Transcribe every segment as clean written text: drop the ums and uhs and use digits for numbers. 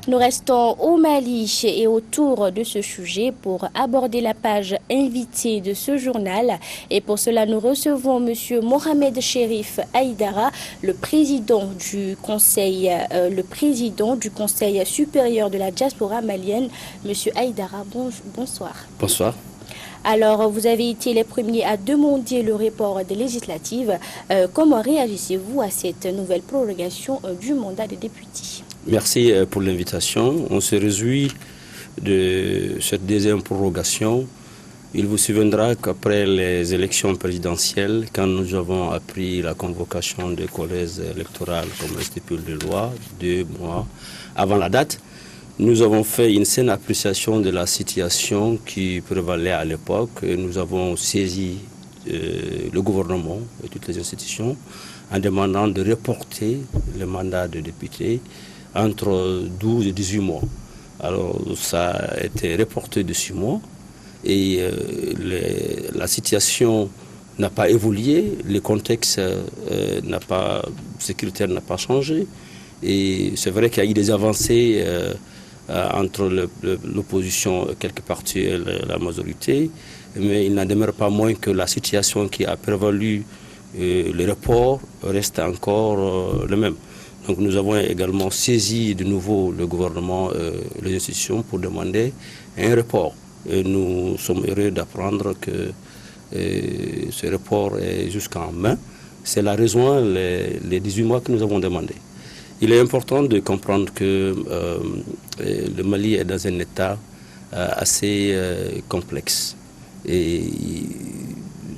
Nous restons au Mali et autour de ce sujet pour aborder la page invitée de ce journal. Et pour cela, nous recevons M. Mohamed Cherif Aïdara, le président du Conseil supérieur de la diaspora malienne. M. Aïdara, bonsoir. Bonsoir. Alors, vous avez été les premiers à demander le report des législatives. Comment réagissez-vous à cette nouvelle prorogation du mandat de député? Merci pour l'invitation. On se réjouit de cette deuxième prorogation. Il vous souviendra qu'après les élections présidentielles, quand nous avons appris la convocation des collèges électoraux comme le stipule de loi, 2 mois avant la date, nous avons fait une saine appréciation de la situation qui prévalait à l'époque. Nous avons saisi le gouvernement et toutes les institutions en demandant de reporter le mandat de député entre 12 et 18 mois. Alors ça a été reporté de 6 mois et la situation n'a pas évolué, le contexte sécuritaire n'a pas changé et c'est vrai qu'il y a eu des avancées entre l'opposition quelque partie et la majorité, mais il n'en demeure pas moins que la situation qui a prévalu, le report reste encore le même. Donc nous avons également saisi de nouveau le gouvernement, les institutions pour demander un report. Et nous sommes heureux d'apprendre que ce report est jusqu'en mai. C'est la raison, les 18 mois que nous avons demandé. Il est important de comprendre que le Mali est dans un état assez complexe. Et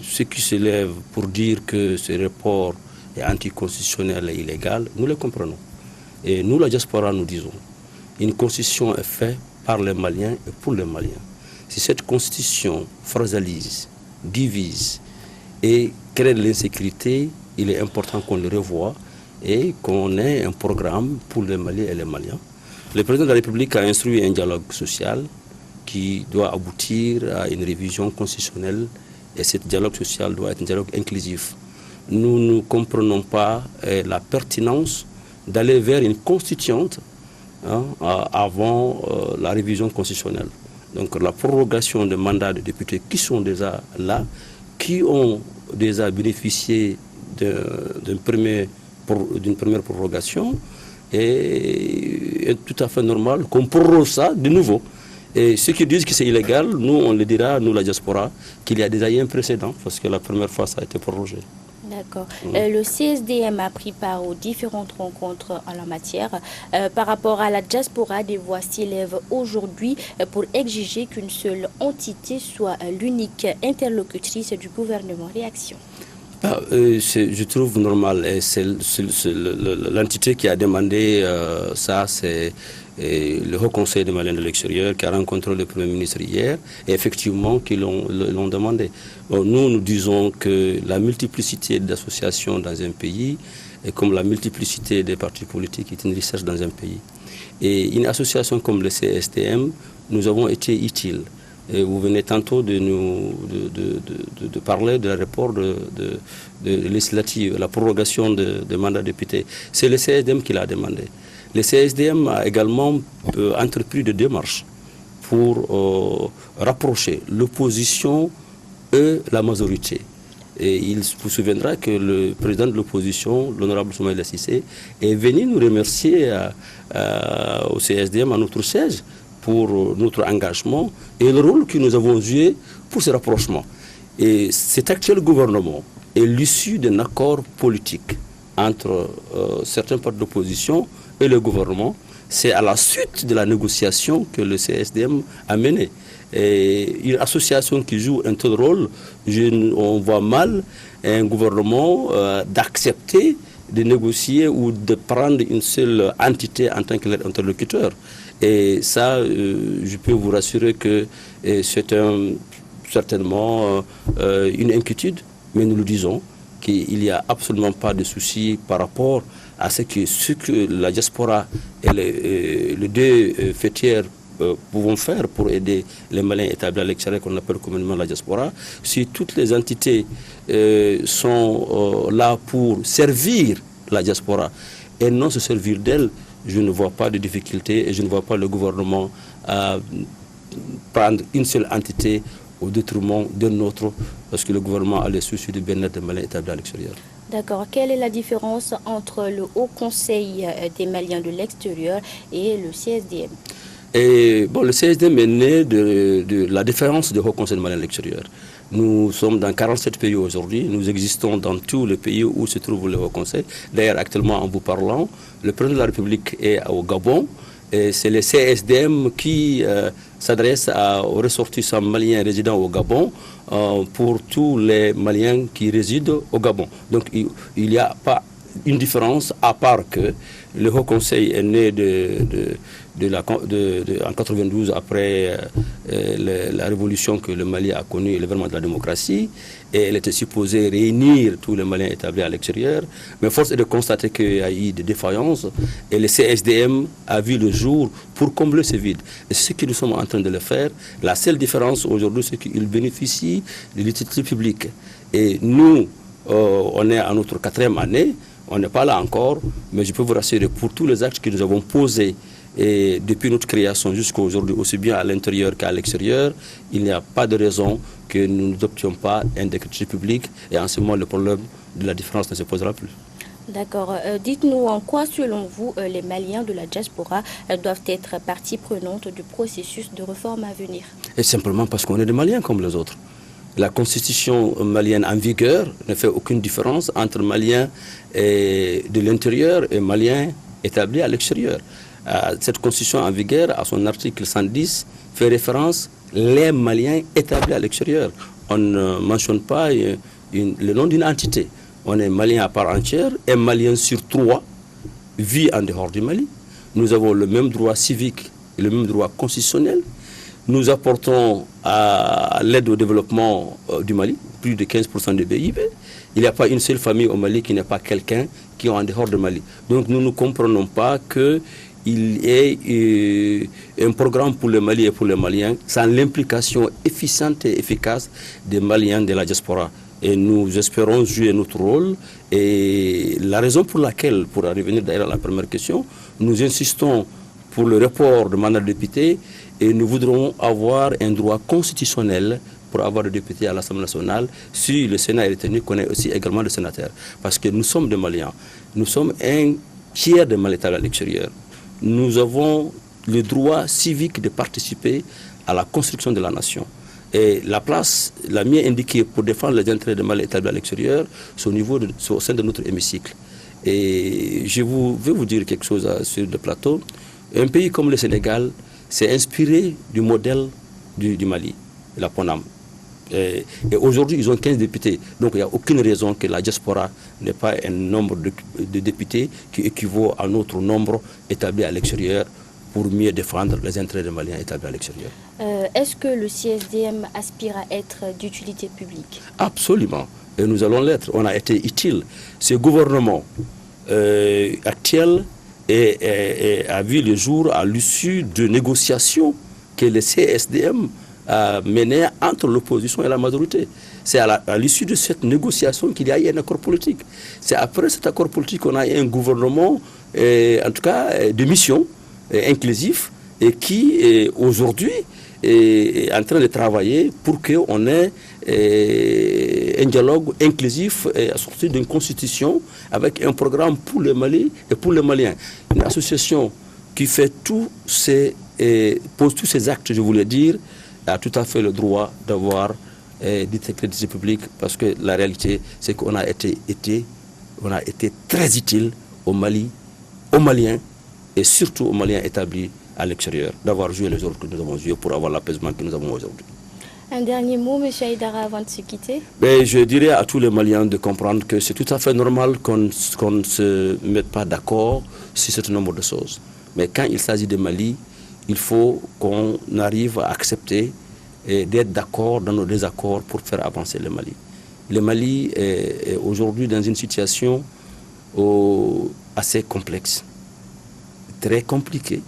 ceux qui se lèvent pour dire que ce report est anticonstitutionnel et illégal, nous le comprenons. Et nous, la diaspora, nous disons, une constitution est faite par les Maliens et pour les Maliens. Si cette constitution fragilisée, divise et crée de l'insécurité, il est important qu'on le revoie et qu'on ait un programme pour les Maliens et les Maliens. Le président de la République a instruit un dialogue social qui doit aboutir à une révision constitutionnelle et ce dialogue social doit être un dialogue inclusif. Nous ne comprenons pas la pertinence d'aller vers une constituante avant la révision constitutionnelle. Donc la prorogation des mandats de députés qui sont déjà là, qui ont déjà bénéficié d'une première prorogation, est tout à fait normal qu'on proroge ça de nouveau. Et ceux qui disent que c'est illégal, nous on le dira, nous la diaspora, qu'il y a déjà eu un précédent, parce que la première fois ça a été prorogé. D'accord. Le CSDM a pris part aux différentes rencontres en la matière. Par rapport à la diaspora, des voix s'élèvent aujourd'hui pour exiger qu'une seule entité soit l'unique interlocutrice du gouvernement. Réaction? Je trouve normal. C'est l'entité qui a demandé ça, c'est le Haut Conseil des Maliens de l'extérieur qui a rencontré le Premier ministre hier et effectivement qui l'ont demandé. Bon, nous disons que la multiplicité d'associations dans un pays est comme la multiplicité des partis politiques est une richesse dans un pays. Et une association comme le CSTM, nous avons été utiles. Et vous venez tantôt de parler de report de législative, la prorogation de mandat de député. C'est le CSDM qui l'a demandé. Le CSDM a également entrepris des démarches pour rapprocher l'opposition et la majorité. Et il vous souviendra que le président de l'opposition, l'honorable Soumaïla Cissé, est venu nous remercier au CSDM à notre siège pour notre engagement et le rôle que nous avons joué pour ce rapprochement. Et cet actuel gouvernement est l'issue d'un accord politique entre certains partis d'opposition et le gouvernement. C'est à la suite de la négociation que le CSDM a mené. Et une association qui joue un tel rôle, on voit mal un gouvernement d'accepter de négocier ou de prendre une seule entité en tant qu'interlocuteur. Et ça, je peux vous rassurer que c'est certainement une inquiétude, mais nous le disons, qu'il n'y a absolument pas de souci par rapport à ce que la diaspora et les deux fêtières pouvons faire pour aider les Maliens établis à l'extérieur qu'on appelle communément la diaspora. Si toutes les entités sont là pour servir la diaspora et non se servir d'elle, je ne vois pas de difficulté et je ne vois pas le gouvernement prendre une seule entité au détriment d'un autre, parce que le gouvernement a les soucis du bien-être des Maliens établis à l'extérieur. D'accord. Quelle est la différence entre le Haut Conseil des Maliens de l'extérieur et le CSDM? Et bon, le CSDM est né de la différence du Haut Conseil des Maliens de l'extérieur. Nous sommes dans 47 pays aujourd'hui, nous existons dans tous les pays où se trouve le Haut Conseil. D'ailleurs, actuellement, en vous parlant, le président de la République est au Gabon. Et c'est le CSDM qui s'adresse aux ressortissants maliens résidant au Gabon pour tous les Maliens qui résident au Gabon. Donc il n'y a pas une différence à part que le Haut Conseil est né en 92 après la révolution que le Mali a connue, l'événement de la démocratie, et elle était supposée réunir tous les Maliens établis à l'extérieur. Mais force est de constater qu'il y a eu des défaillances et le CSDM a vu le jour pour combler ce vide. Et c'est ce que nous sommes en train de le faire. La seule différence aujourd'hui, c'est qu'il bénéficie de l'utilité publique. Et nous, on est à notre 4e année. On n'est pas là encore, mais je peux vous rassurer, pour tous les actes que nous avons posés et depuis notre création jusqu'à aujourd'hui, aussi bien à l'intérieur qu'à l'extérieur, il n'y a pas de raison que nous n'adoptions pas un décret public, et en ce moment, le problème de la différence ne se posera plus. D'accord. Dites-nous en quoi, selon vous, les Maliens de la diaspora doivent être partie prenante du processus de réforme à venir? Et simplement parce qu'on est des Maliens comme les autres. La constitution malienne en vigueur ne fait aucune différence entre Maliens de l'intérieur et Maliens établis à l'extérieur. Cette constitution en vigueur, à son article 110, fait référence les Maliens établis à l'extérieur. On ne mentionne pas le nom d'une entité. On est Malien à part entière, un Malien sur 3 vit en dehors du Mali. Nous avons le même droit civique et le même droit constitutionnel. Nous apportons à l'aide au développement du Mali plus de 15% de PIB. Il n'y a pas une seule famille au Mali qui n'est pas quelqu'un qui est en dehors du Mali. Donc nous ne comprenons pas qu'il y ait un programme pour le Mali et pour les Maliens sans l'implication efficiente et efficace des Maliens de la diaspora. Et nous espérons jouer notre rôle. Et la raison pour laquelle, pour revenir d'ailleurs à la première question, nous insistons pour le report de mandat de député, et nous voudrons avoir un droit constitutionnel pour avoir des députés à l'Assemblée nationale si le Sénat est retenu qu'on ait aussi également des sénateurs. Parce que nous sommes des Maliens. Nous sommes un tiers des Maliens à l'extérieur. Nous avons le droit civique de participer à la construction de la nation. Et la place la mieux indiquée pour défendre les intérêts des Maliens établis à l'extérieur, c'est au sein de notre hémicycle. Et je vais vous dire quelque chose sur le plateau. Un pays comme le Sénégal s'est inspiré du modèle du Mali, la PONAM. Et aujourd'hui, ils ont 15 députés. Donc, il n'y a aucune raison que la diaspora n'ait pas un nombre de députés qui équivaut à notre nombre établi à l'extérieur pour mieux défendre les intérêts des Maliens établis à l'extérieur. Est-ce que le CSDM aspire à être d'utilité publique? Absolument. Et nous allons l'être. On a été utile. Ce gouvernement actuel a vu le jour à l'issue de négociations que le CSDM a menées entre l'opposition et la majorité. C'est à l'issue de cette négociation qu'il y a eu un accord politique. C'est après cet accord politique qu'on a eu un gouvernement, en tout cas de mission, inclusif, et qui aujourd'hui est en train de travailler pour qu'on ait un dialogue inclusif et assorti d'une constitution avec un programme pour le Mali et pour les Maliens. Une association qui fait pose tous ces actes, je voulais dire, a tout à fait le droit d'avoir des crédits publics, parce que la réalité, c'est qu'on a été très utile au Mali, aux Maliens et surtout aux Maliens établis à l'extérieur, d'avoir joué les rôles que nous avons joués pour avoir l'apaisement que nous avons aujourd'hui. Un dernier mot, M. Aïdara, avant de se quitter? Je dirais à tous les Maliens de comprendre que c'est tout à fait normal qu'on ne se mette pas d'accord sur ce nombre de choses. Mais quand il s'agit de Mali, il faut qu'on arrive à accepter et d'être d'accord dans nos désaccords pour faire avancer le Mali. Le Mali est aujourd'hui dans une situation assez complexe, très compliquée,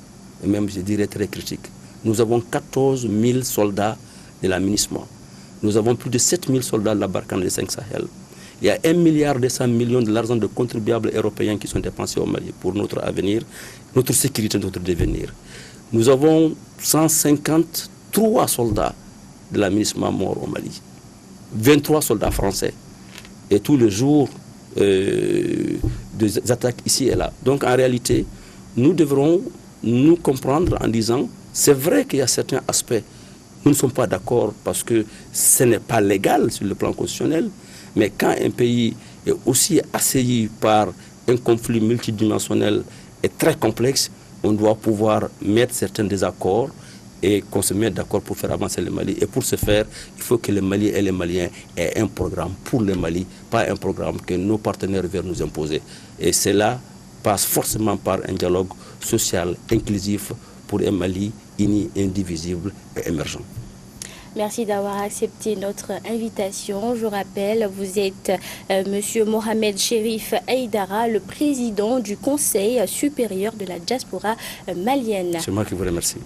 et même je dirais très critique. Nous avons 14 000 soldats de la MINUSMA. Nous avons plus de 7 000 soldats de la Barkhane des 5 Sahel. Il y a 1,2 milliard de l'argent de contribuables européens qui sont dépensés au Mali pour notre avenir, notre sécurité, notre devenir. Nous avons 153 soldats de la MINUSMA morts au Mali, 23 soldats français, et tous les jours des attaques ici et là. Donc en réalité, nous devrons nous comprendre en disant, c'est vrai qu'il y a certains aspects, nous ne sommes pas d'accord parce que ce n'est pas légal sur le plan constitutionnel, mais quand un pays est aussi assailli par un conflit multidimensionnel et très complexe, on doit pouvoir mettre certains désaccords et qu'on se mette d'accord pour faire avancer le Mali. Et pour ce faire, il faut que le Mali et les Maliens aient un programme pour le Mali, pas un programme que nos partenaires veulent nous imposer. Et cela passe forcément par un dialogue social inclusif pour un Mali uni, indivisible et émergent. Merci d'avoir accepté notre invitation. Je rappelle, vous êtes Monsieur Mohamed Chérif Aïdara, le président du Conseil supérieur de la diaspora malienne. C'est moi qui vous remercie.